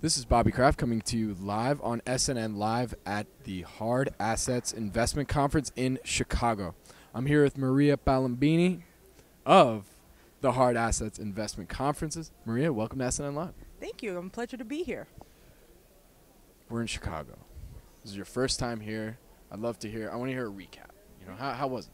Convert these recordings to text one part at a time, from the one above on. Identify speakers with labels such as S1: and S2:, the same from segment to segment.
S1: This is Bobby Kraft coming to you live on SNNLive at the Hard Assets Investment Conference in Chicago. I'm here with Maria Palombini of the Hard Assets Investment Conferences. Maria, welcome to SNNLive.
S2: Thank you. I'm a pleasure to be here.
S1: We're in Chicago. This is your first time here. I want to hear a recap. How was it?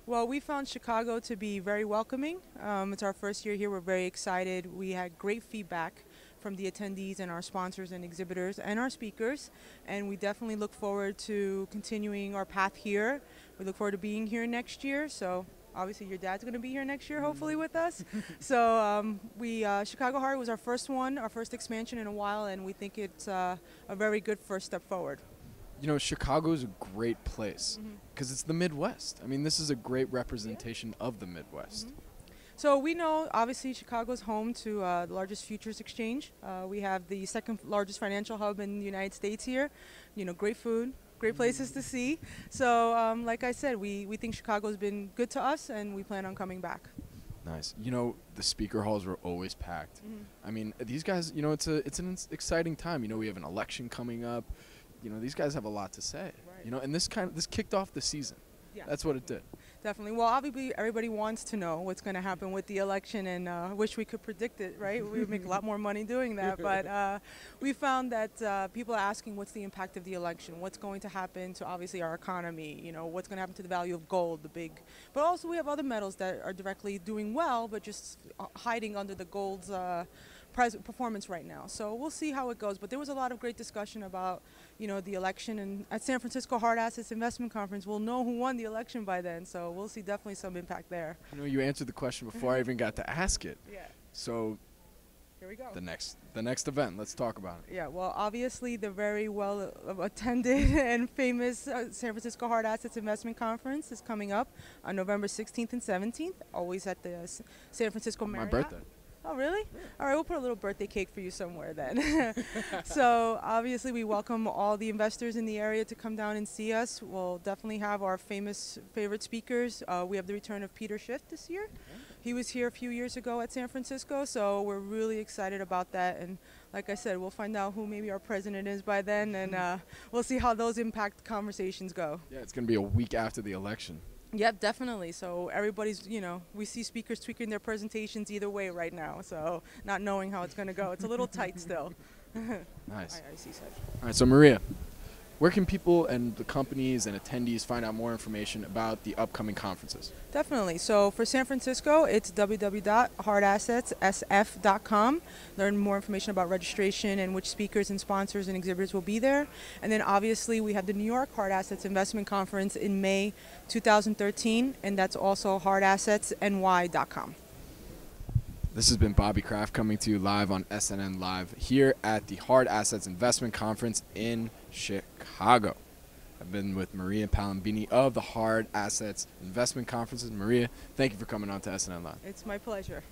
S2: Well, we found Chicago to be very welcoming. It's our first year here. We're very excited. We had great feedback from the attendees and our sponsors and exhibitors and our speakers, and we definitely look forward to continuing our path here. We look forward to being here next year. So obviously your dad's going to be here next year, hopefully with us. So Chicago Hard was our first one, our first expansion in a while, and we think it's a very good first step forward.
S1: You know, Chicago is a great place because it's the Midwest. I mean, this is a great representation of the Midwest.
S2: So we know, obviously, Chicago's home to the largest futures exchange. We have the second largest financial hub in the United States here. You know, great food, great places to see. So like I said, we think Chicago's been good to us, and we plan on coming back.
S1: Nice. You know, the speaker halls were always packed. I mean, these guys, you know, it's an exciting time. You know, we have an election coming up. You know, these guys have a lot to say. Right. You know, and this kicked off the season. Yeah. That's what it did. Definitely.
S2: Well, obviously, everybody wants to know what's going to happen with the election, and wish we could predict it, right? We would make a lot more money doing that. But we found that people are asking what's the impact of the election, what's going to happen to, obviously, our economy, you know, what's going to happen to the value of gold, the big. But also we have other metals that are directly doing well, but just hiding under the gold's performance right now. So we'll see how it goes. But there was a lot of great discussion about, you know, the election, and at San Francisco Hard Assets Investment Conference, we'll know who won the election by then. So we'll see definitely some impact there.
S1: You know, you answered the question before I even got to ask it.
S2: Yeah.
S1: So
S2: here we go.
S1: The next event. Let's talk about it.
S2: Yeah. Well, obviously the very well attended and famous San Francisco Hard Assets Investment Conference is coming up on November 16th and 17th. Always at the San Francisco Marriott.
S1: My birthday.
S2: Oh, really? Yeah. All right, we'll put a little birthday cake for you somewhere then. So obviously we welcome all the investors in the area to come down and see us. We'll definitely have our favorite speakers. We have the return of Peter Schiff this year. He was here a few years ago at San Francisco, so we're really excited about that. And like I said, we'll find out who maybe our president is by then, and we'll see how those impact conversations go.
S1: Yeah, it's going to be a week after the election.
S2: Yep, definitely. So everybody's, you know, we see speakers tweaking their presentations either way right now. So not knowing how it's going to go. It's a little tight still.
S1: Nice.
S2: I see such.
S1: All right, so Maria, where can people and the companies and attendees find out more information about the upcoming conferences?
S2: Definitely. So for San Francisco, it's www.hardassetsf.com. Learn more information about registration and which speakers and sponsors and exhibitors will be there. And then obviously we have the New York Hard Assets Investment Conference in May 2013, and that's also hardassetsny.com.
S1: This has been Bobby Kraft coming to you live on SNNLive here at the Hard Assets Investment Conference in Chicago. I've been with Maria Palombini of the Hard Assets Investment Conferences. Maria, thank you for coming on to SNNLive.
S2: It's my pleasure.